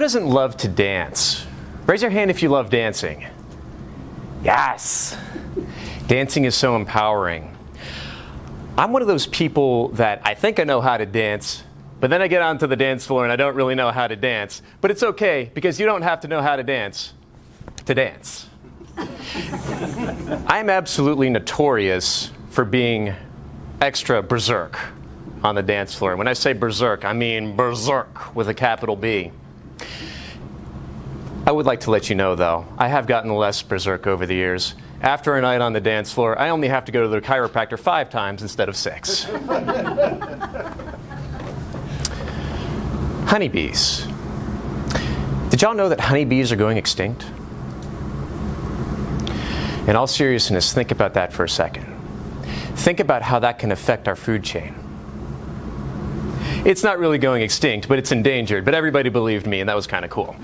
Who doesn't love to dance? Raise your hand if you love dancing. Yes! Dancing is so empowering. I'm one of those people that I think I know how to dance, but then I get onto the dance floor and I don't really know how to dance. But it's okay, because you don't have to know how to dance to dance. I'm absolutely notorious for being extra berserk on the dance floor. When I say berserk, I mean berserk with a capital B. I would like to let you know, though, I have gotten less berserk over the years. After a night on the dance floor, I only have to go to the chiropractor 5 times instead of 6. Honeybees. Did y'all know that honeybees are going extinct? In all seriousness, think about that for a second. Think about how that can affect our food chain. It's not really going extinct, but it's endangered. But everybody believed me, and that was kind of cool.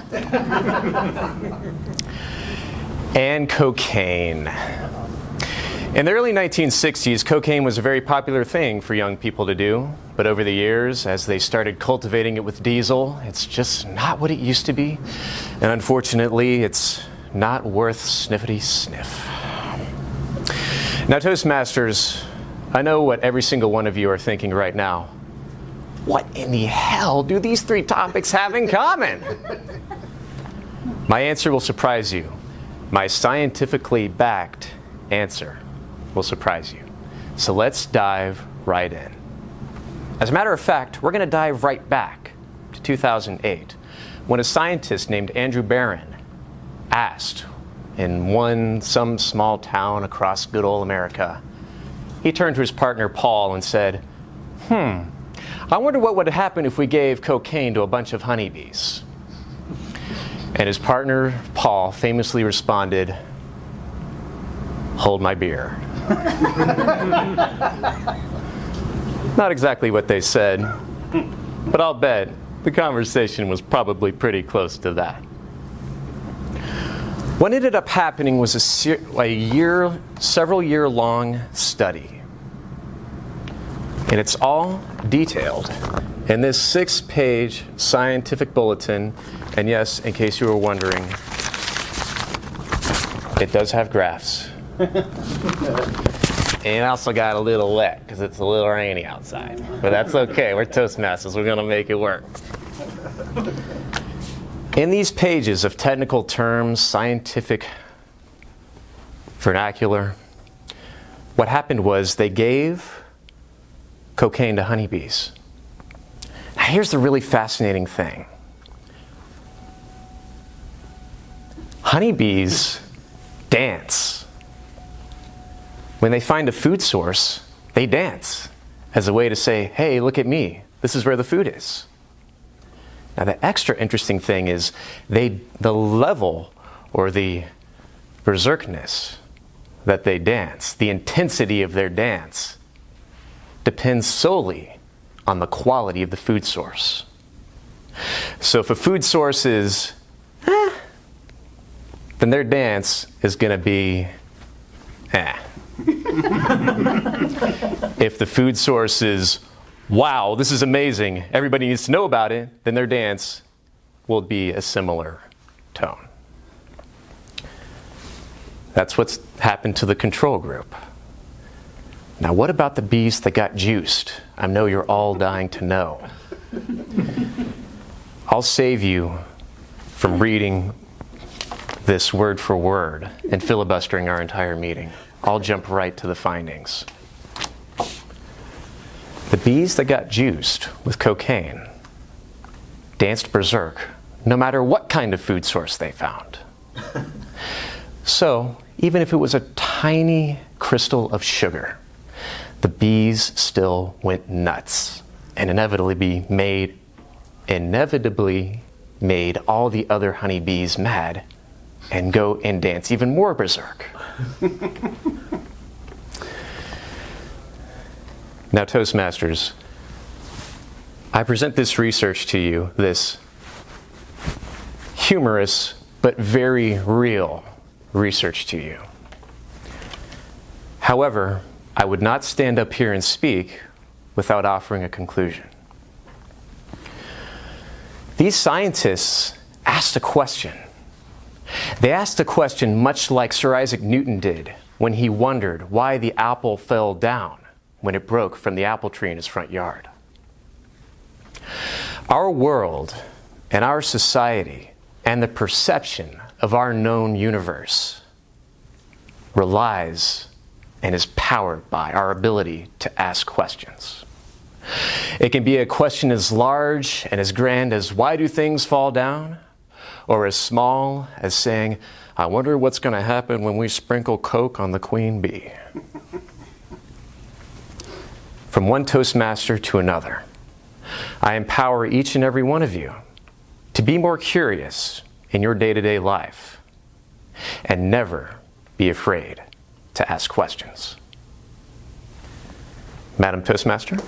And cocaine. In the early 1960s, cocaine was a very popular thing for young people to do. But over the years, as they started cultivating it with diesel, it's just not what it used to be. And unfortunately, it's not worth sniffity sniff. Now, Toastmasters, I know what every single one of you are thinking right now. What in the hell do these 3 topics have in common? My answer will surprise you. My scientifically backed answer will surprise you. So let's dive right in. As a matter of fact, we're going to dive right back to 2008, when a scientist named Andrew Barron asked in some small town across good old America. He turned to his partner Paul and said, I wonder what would happen if we gave cocaine to a bunch of honeybees. And his partner Paul famously responded, hold my beer. Not exactly what they said, but I'll bet the conversation was probably pretty close to that. What ended up happening was several year long study. And it's all detailed in this 6-page scientific bulletin. And yes, in case you were wondering, it does have graphs. And it also got a little wet because it's a little rainy outside. But that's okay, we're Toastmasters, we're gonna make it work. In these pages of technical terms, scientific vernacular, what happened was they gave cocaine to honeybees. Now here's the really fascinating thing. Honeybees dance. When they find a food source, they dance as a way to say, hey, look at me, this is where the food is. Now the extra interesting thing is the level or the berserkness that they dance, the intensity of their dance, depends solely on the quality of the food source. So if a food source is, then their dance is going to be, If the food source is, wow, this is amazing, everybody needs to know about it, then their dance will be a similar tone. That's what's happened to the control group. Now, what about the bees that got juiced? I know you're all dying to know. I'll save you from reading this word for word and filibustering our entire meeting. I'll jump right to the findings. The bees that got juiced with cocaine danced berserk no matter what kind of food source they found. So, even if it was a tiny crystal of sugar, the bees still went nuts and inevitably made all the other honeybees mad and go and dance even more berserk. Now, Toastmasters, I present this research to you, this humorous but very real research to you. However, I would not stand up here and speak without offering a conclusion. These scientists asked a question. They asked a question much like Sir Isaac Newton did when he wondered why the apple fell down when it broke from the apple tree in his front yard. Our world and our society and the perception of our known universe relies and is powered by our ability to ask questions. It can be a question as large and as grand as, why do things fall down? Or as small as saying, I wonder what's going to happen when we sprinkle Coke on the queen bee. From one Toastmaster to another, I empower each and every one of you to be more curious in your day-to-day life and never be afraid to ask questions. Madam Toastmaster?